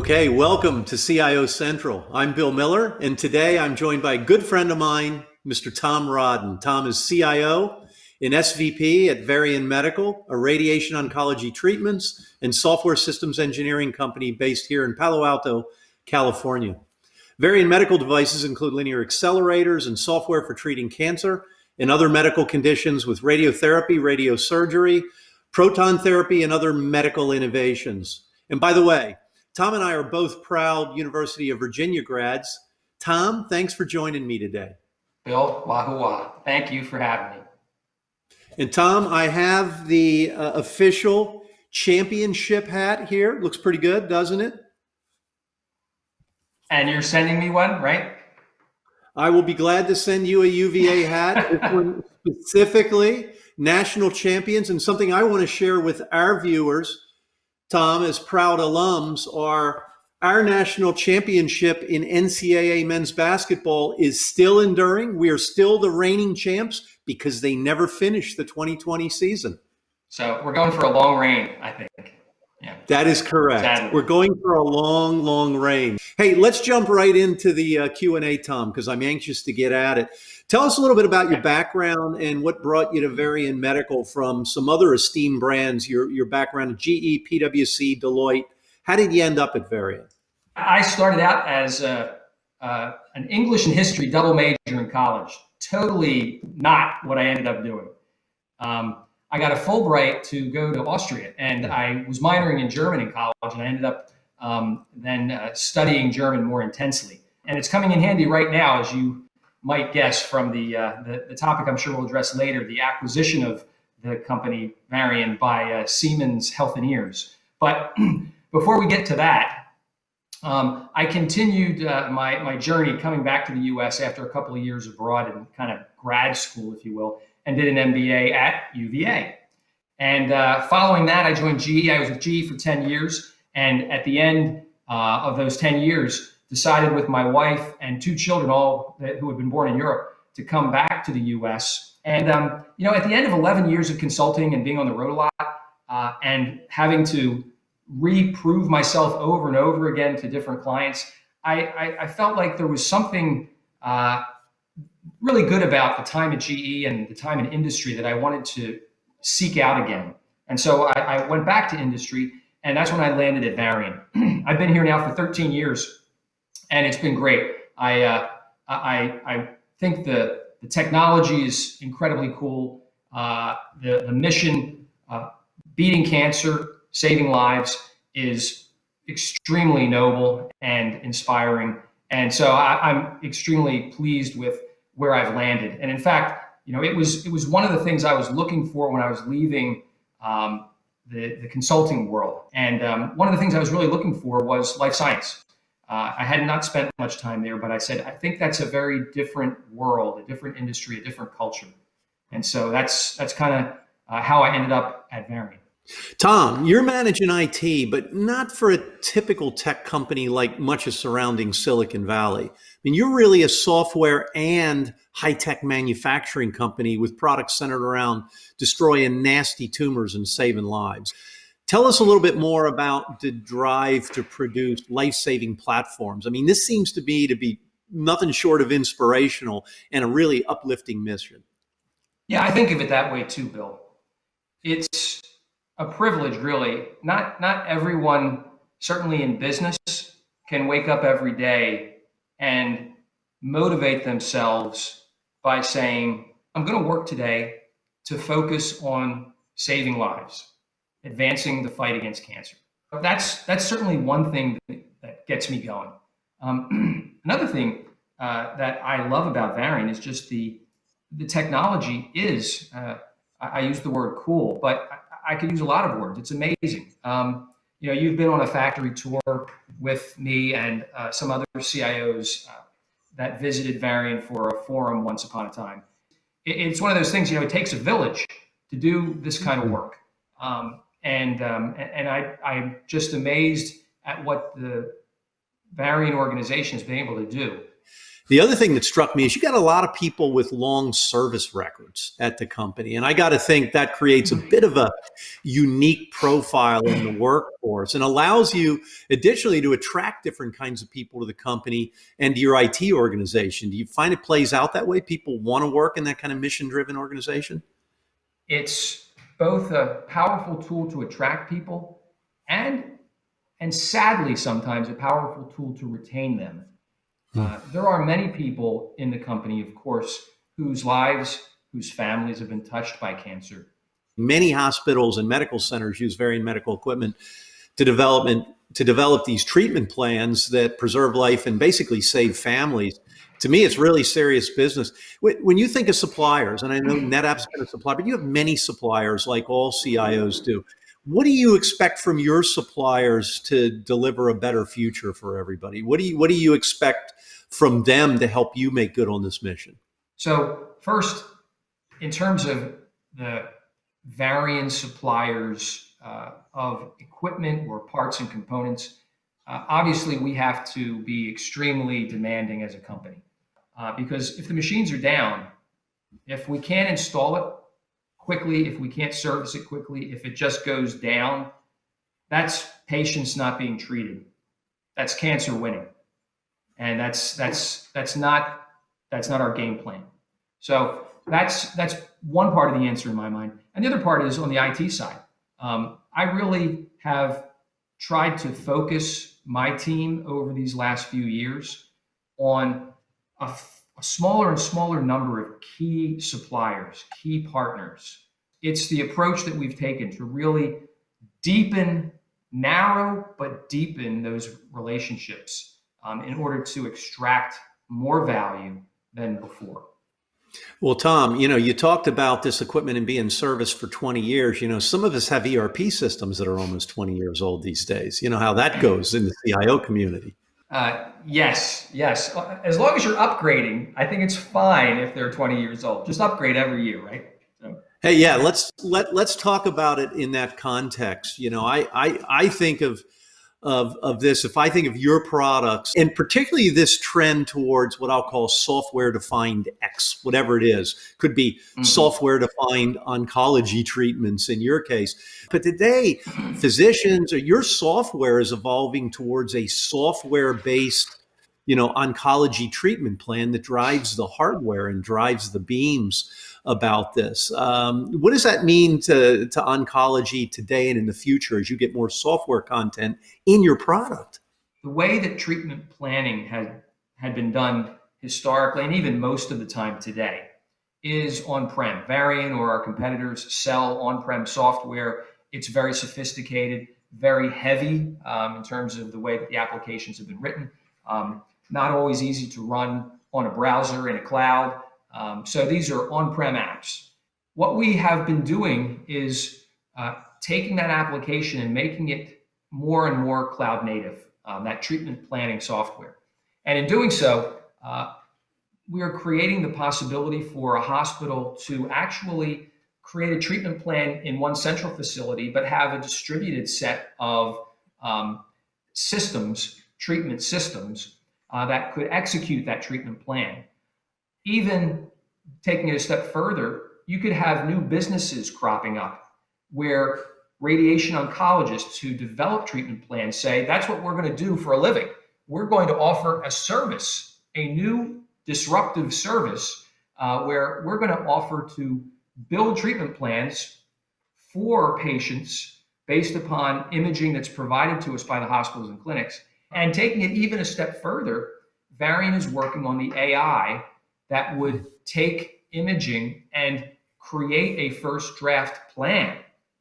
Okay, welcome to CIO Central. I'm Bill Miller, and today I'm joined by a good friend of mine, Mr. Tom Rodden. Tom is CIO and SVP at Varian Medical, a radiation oncology treatments and software systems engineering company based here in Palo Alto, California. Varian medical devices include linear accelerators and software for treating cancer and other medical conditions with radiotherapy, radiosurgery, proton therapy, and other medical innovations. And by the way, Tom and I are both proud University of Virginia grads. Tom, thanks for joining me today. Bill, wahoo wah. Thank you for having me. And Tom, I have the official championship hat here. Looks pretty good, doesn't it? And you're sending me one, right? I will be glad to send you a UVA hat. This one specifically, national champions, and something I want to share with our viewers, Tom, as proud alums, are our national championship in NCAA men's basketball is still enduring. We are still the reigning champs because they never finished the 2020 season. So we're going for a long reign, I think. Yeah. That is correct. Sadly. We're going for a long, long reign. Hey, let's jump right into the Q&A, Tom, because I'm anxious to get at it. Tell us a little bit about your background and what brought you to Varian Medical from some other esteemed brands, your background at GE, PwC, Deloitte. How did you end up at Varian? I started out as an English and history double major in college. Totally not what I ended up doing. I got a Fulbright to go to Austria, and I was minoring in German in college, and I ended up then studying German more intensely. And it's coming in handy right now, as you might guess from the topic I'm sure we'll address later, the acquisition of the company Varian by Siemens Healthineers. But before we get to that, I continued my journey coming back to the U.S. after a couple of years abroad in kind of grad school, if you will, and did an MBA at UVA. And following that, I joined GE. I was with GE for 10 years. And at the end of those 10 years, decided with my wife and two children, who had been born in Europe, to come back to the U.S. And, at the end of 11 years of consulting and being on the road a lot and having to reprove myself over and over again to different clients, I felt like there was something really good about the time at GE and the time in industry that I wanted to seek out again. And so I went back to industry, and that's when I landed at Varian. I've been here now for 13 years, and it's been great. I think the technology is incredibly cool. The mission, beating cancer, saving lives, is extremely noble and inspiring. And so I'm extremely pleased with where I've landed. And in fact, it was one of the things I was looking for when I was leaving the consulting world. And one of the things I was really looking for was life science. I had not spent much time there, but I said, I think that's a very different world, a different industry, a different culture. And so that's kind of how I ended up at Varian. Tom, you're managing IT, but not for a typical tech company like much of surrounding Silicon Valley. I mean, you're really a software and high-tech manufacturing company with products centered around destroying nasty tumors and saving lives. Tell us a little bit more about the drive to produce life-saving platforms. I mean, this seems to me to be nothing short of inspirational and a really uplifting mission. Yeah, I think of it that way too, Bill. It's a privilege, really. Not everyone, certainly in business, can wake up every day and motivate themselves by saying, I'm going to work today to focus on saving lives, advancing the fight against cancer. That's certainly one thing that gets me going. Another thing that I love about Varian is just the technology is, I use the word cool, but I could use a lot of words. It's amazing. You've been on a factory tour with me and some other CIOs that visited Varian for a forum once upon a time. It's one of those things, it takes a village to do this kind of work. And I'm just amazed at what the Varian organization has been able to do. The other thing that struck me is you got a lot of people with long service records at the company. And I got to think that creates a bit of a unique profile in the workforce and allows you additionally to attract different kinds of people to the company and to your IT organization. Do you find it plays out that way? People want to work in that kind of mission driven organization? It's both a powerful tool to attract people and sadly sometimes a powerful tool to retain them. There are many people in the company, of course, whose lives, whose families have been touched by cancer. Many hospitals and medical centers use Varian medical equipment to develop these treatment plans that preserve life and basically save families. To me, it's really serious business. When you think of suppliers, and I know NetApp's been a supplier, but you have many suppliers like all CIOs do. What do you expect from your suppliers to deliver a better future for everybody? What do you expect from them to help you make good on this mission? So, first, in terms of the Varian suppliers of equipment or parts and components, obviously we have to be extremely demanding as a company because if the machines are down, if we can't install it quickly, if we can't service it quickly, if it just goes down, that's patients not being treated. That's cancer winning, and that's not our game plan. So that's one part of the answer in my mind. And the other part is on the IT side. I really have tried to focus my team over these last few years on a smaller and smaller number of key suppliers, key partners. It's the approach that we've taken to really narrow but deepen those relationships in order to extract more value than before. Well, Tom, you talked about this equipment and being in service for 20 years. Some of us have ERP systems that are almost 20 years old these days. You know how that goes in the CIO community. Yes. As long as you're upgrading, I think it's fine if they're 20 years old. Just upgrade every year, right? So. Hey, yeah, let's talk about it in that context. I think of this, if I think of your products, and particularly this trend towards what I'll call software-defined X, whatever it is, could be software-defined oncology treatments in your case. But today, physicians or your software is evolving towards a software-based, oncology treatment plan that drives the hardware and drives the beams about this. What does that mean to oncology today and in the future as you get more software content in your product? The way that treatment planning had been done historically, and even most of the time today, is on-prem. Varian or our competitors sell on-prem software. It's very sophisticated, very heavy in terms of the way that the applications have been written. Not always easy to run on a browser in a cloud. So these are on-prem apps. What we have been doing is taking that application and making it more and more cloud native, that treatment planning software. And in doing so, we are creating the possibility for a hospital to actually create a treatment plan in one central facility, but have a distributed set of treatment systems that could execute that treatment plan. Even taking it a step further, you could have new businesses cropping up where radiation oncologists who develop treatment plans say, that's what we're going to do for a living. We're going to offer a service, a new disruptive service, where we're going to offer to build treatment plans for patients based upon imaging that's provided to us by the hospitals and clinics. And taking it even a step further, Varian is working on the AI that would take imaging and create a first draft plan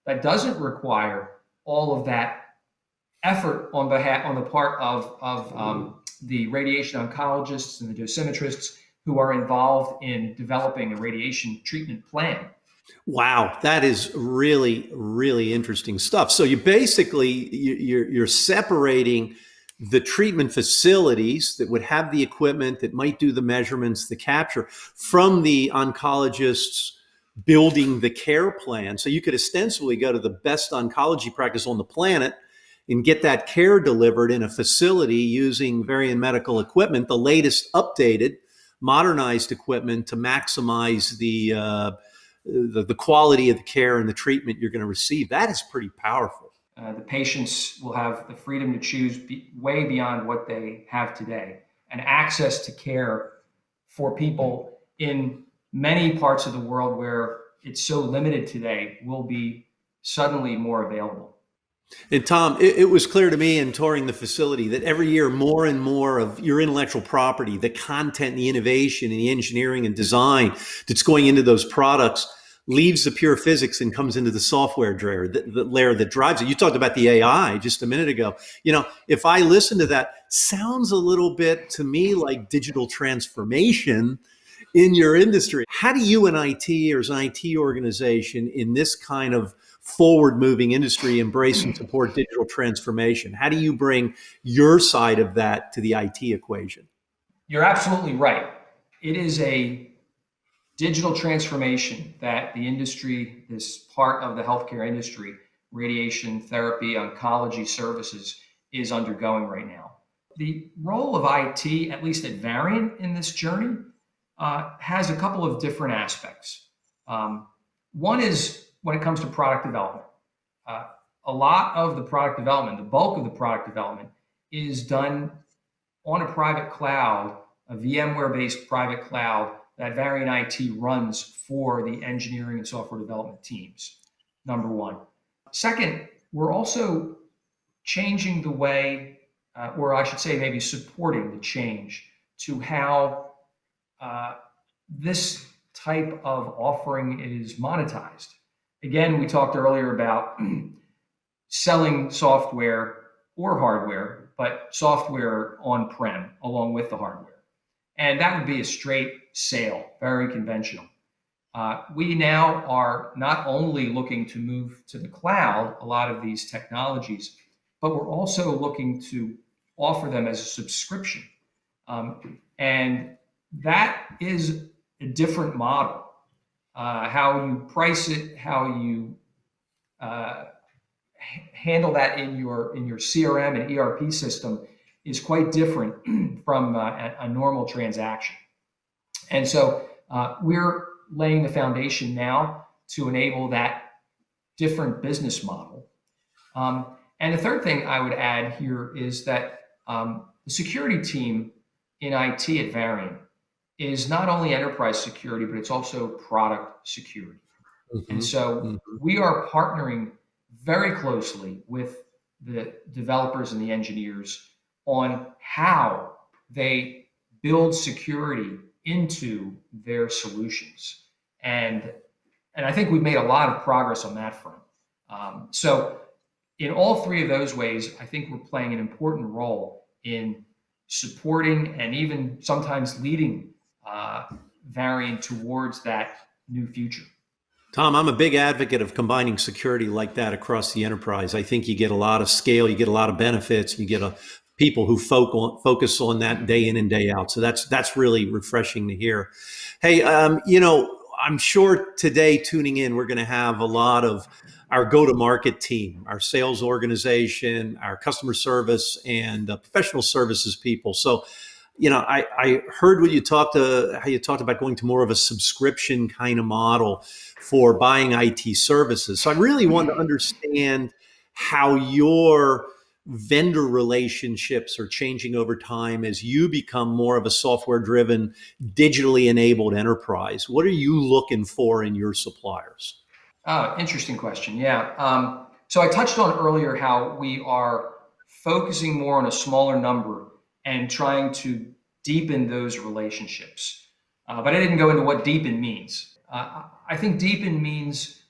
that doesn't require all of that effort on the part of the radiation oncologists and the dosimetrists who are involved in developing a radiation treatment plan. Wow, that is really, really interesting stuff. So you're separating the treatment facilities that would have the equipment that might do the measurements, the capture, from the oncologists building the care plan. So you could ostensibly go to the best oncology practice on the planet, and get that care delivered in a facility using Varian medical equipment, the latest updated, modernized equipment to maximize the quality of the care and the treatment you're going to receive. That is pretty powerful. The patients will have the freedom to choose way beyond what they have today, and access to care for people in many parts of the world where it's so limited today will be suddenly more available. And Tom, it was clear to me in touring the facility that every year more and more of your intellectual property, the content, the innovation, and the engineering and design that's going into those products leaves the pure physics and comes into the software layer, the layer that drives it. You talked about the AI just a minute ago. If I listen to that, sounds a little bit to me like digital transformation in your industry. How do you and IT, or as an IT organization in this kind of forward moving industry, embrace and support digital transformation? How do you bring your side of that to the IT equation? You're absolutely right. It is a digital transformation that the industry, this part of the healthcare industry, radiation therapy, oncology services, is undergoing right now. The role of IT, at least at Varian in this journey, has a couple of different aspects. One is when it comes to product development. A lot of the product development, the bulk of the product development, is done on a private cloud, a VMware-based private cloud that Varian IT runs for the engineering and software development teams, number one. Second, we're also changing the way, or I should say maybe supporting the change to how this type of offering is monetized. Again, we talked earlier about selling software or hardware, but software on-prem along with the hardware. And that would be a straight sale, very conventional. We now are not only looking to move to the cloud, a lot of these technologies, but we're also looking to offer them as a subscription. And that is a different model. How you price it, how you handle that in your CRM and ERP system is quite different from a normal transaction. And so we're laying the foundation now to enable that different business model. And the third thing I would add here is that the security team in IT at Varian is not only enterprise security, but it's also product security. Mm-hmm. And so we are partnering very closely with the developers and the engineers on how they build security into their solutions. And I think we've made a lot of progress on that front. So in all three of those ways, I think we're playing an important role in supporting and even sometimes leading Varian towards that new future. Tom, I'm a big advocate of combining security like that across the enterprise. I think you get a lot of scale, you get a lot of benefits, you get people who focus on that day in and day out. So that's really refreshing to hear. Hey, I'm sure today tuning in, we're going to have a lot of our go-to-market team, our sales organization, our customer service, and professional services people. So, I heard how you talked about going to more of a subscription kind of model for buying IT services. So I really want to understand how your vendor relationships are changing over time as you become more of a software-driven, digitally enabled enterprise. What are you looking for in your suppliers? Oh, interesting question. Yeah. So I touched on earlier how we are focusing more on a smaller number and trying to deepen those relationships. But I didn't go into what deepen means. I think deepen means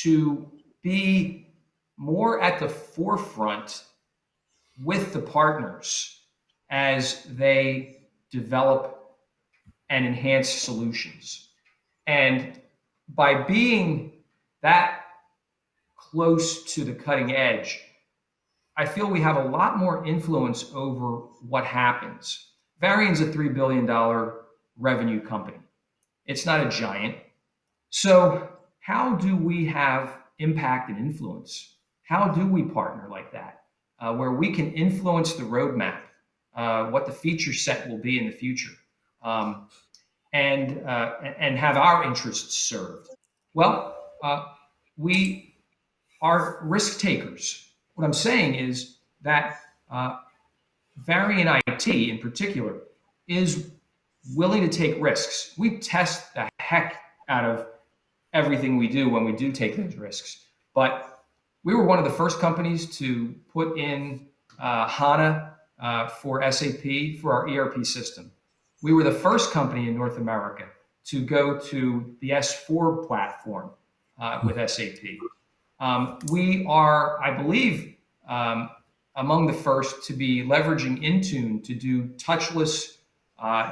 to be more at the forefront with the partners as they develop and enhance solutions. And by being that close to the cutting edge, I feel we have a lot more influence over what happens. Varian's a $3 billion revenue company. It's not a giant. So how do we have impact and influence? how do we partner like that, where we can influence the roadmap, what the feature set will be in the future, um, and have our interests served? Well, we are risk takers. What I'm saying is that Varian IT in particular is willing to take risks. We test the heck out of everything we do when we do take those risks. But we were one of the first companies to put in HANA for SAP for our ERP system. We were the first company in North America to go to the S4 platform with SAP. We are, I believe, among the first to be leveraging Intune to do touchless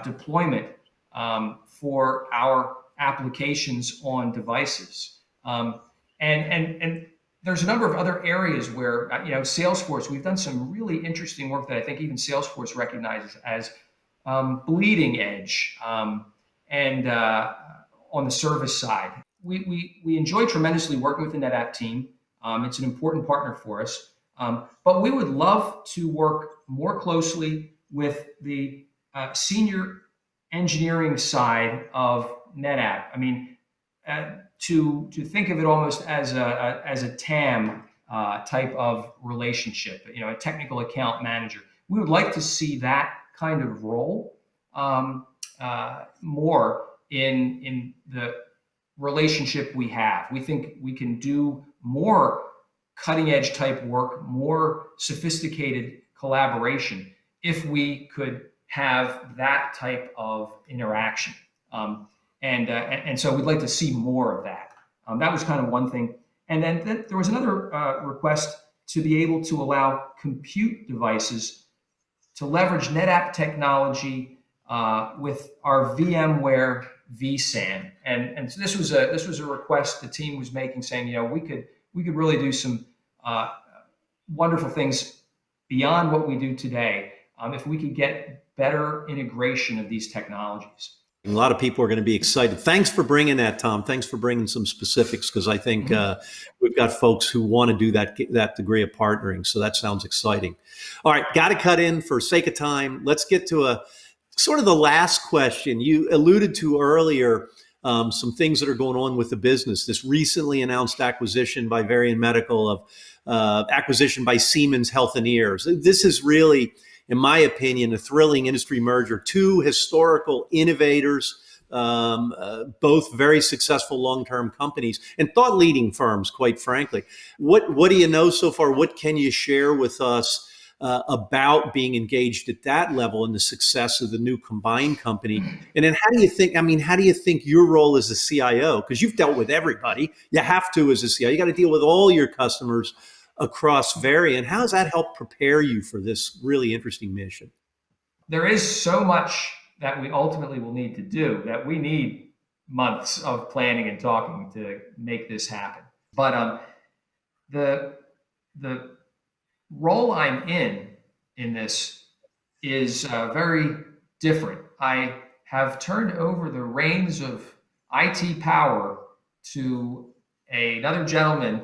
deployment for our applications on devices. And there's a number of other areas where, Salesforce, we've done some really interesting work that I think even Salesforce recognizes as bleeding edge, and on the service side. We enjoy tremendously working with the NetApp team. It's an important partner for us. But we would love to work more closely with the senior engineering side of NetApp. I mean, to think of it almost as a TAM type of relationship, a technical account manager. We would like to see that kind of role more in the relationship we have. We think we can do more cutting edge type work, more sophisticated collaboration if we could have that type of interaction. And so we'd like to see more of that. That was kind of one thing. And then there was another request to be able to allow compute devices to leverage NetApp technology with our VMware vSAN. And so this was a request the team was making, saying, we could really do some wonderful things beyond what we do today if we could get better integration of these technologies. A lot of people are going to be excited. Thanks for bringing that, Tom. Thanks for bringing some specifics, because I think we've got folks who want to do that degree of partnering. So that sounds exciting. All right, got to cut in for sake of time. Let's get to a sort of the last question. You alluded to earlier some things that are going on with the business. This recently announced acquisition by Varian Medical of acquisition by Siemens Healthineers. This is really, in my opinion, a thrilling industry merger. Two historical innovators, both very successful long-term companies and thought-leading firms, quite frankly. What do you know so far? What can you share with us about being engaged at that level and the success of the new combined company? And then how do you think your role as a CIO, because you've dealt with everybody, you have to as a CIO, you got to deal with all your customers across Varian. How does that help prepare you for this really interesting mission? There is so much that we ultimately will need to do that we need months of planning and talking to make this happen. But the role I'm in this is very different. I have turned over the reins of IT power to another gentleman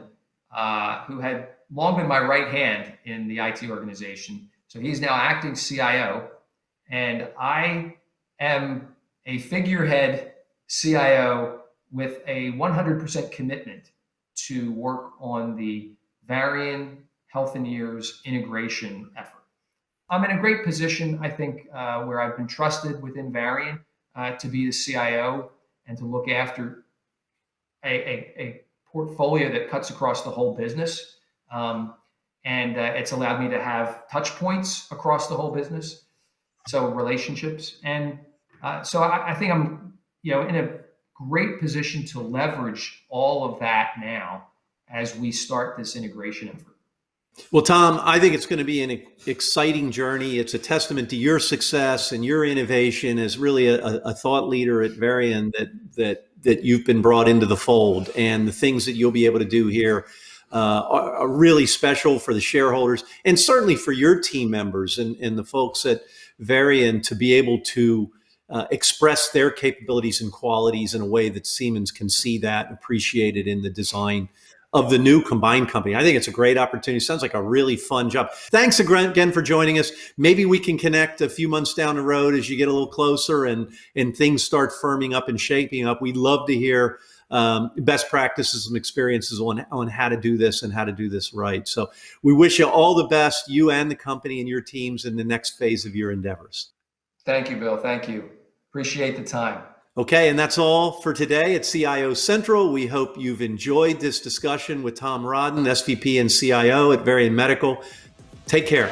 who had long been my right hand in the IT organization. So he's now acting CIO, and I am a figurehead CIO with a 100% commitment to work on the Varian Healthineers integration effort. I'm in a great position, I think, where I've been trusted within Varian to be the CIO and to look after a portfolio that cuts across the whole business. And it's allowed me to have touch points across the whole business, so relationships. And so I think I'm in a great position to leverage all of that now as we start this integration effort. Well, Tom, I think it's going to be an exciting journey. It's a testament to your success and your innovation as really a thought leader at Varian that you've been brought into the fold, and the things that you'll be able to do here are really special for the shareholders and certainly for your team members and the folks at Varian to be able to express their capabilities and qualities in a way that Siemens can see that and appreciate it in the design of the new combined company. I think it's a great opportunity. Sounds like a really fun job. Thanks again for joining us. Maybe we can connect a few months down the road as you get a little closer and things start firming up and shaping up. We'd love to hear best practices and experiences on how to do this and how to do this right. So we wish you all the best, you and the company and your teams, in the next phase of your endeavors. Thank you, Bill. Thank you. Appreciate the time. Okay, and that's all for today at CIO Central. We hope you've enjoyed this discussion with Tom Rodden, SVP and CIO at Varian Medical. Take care.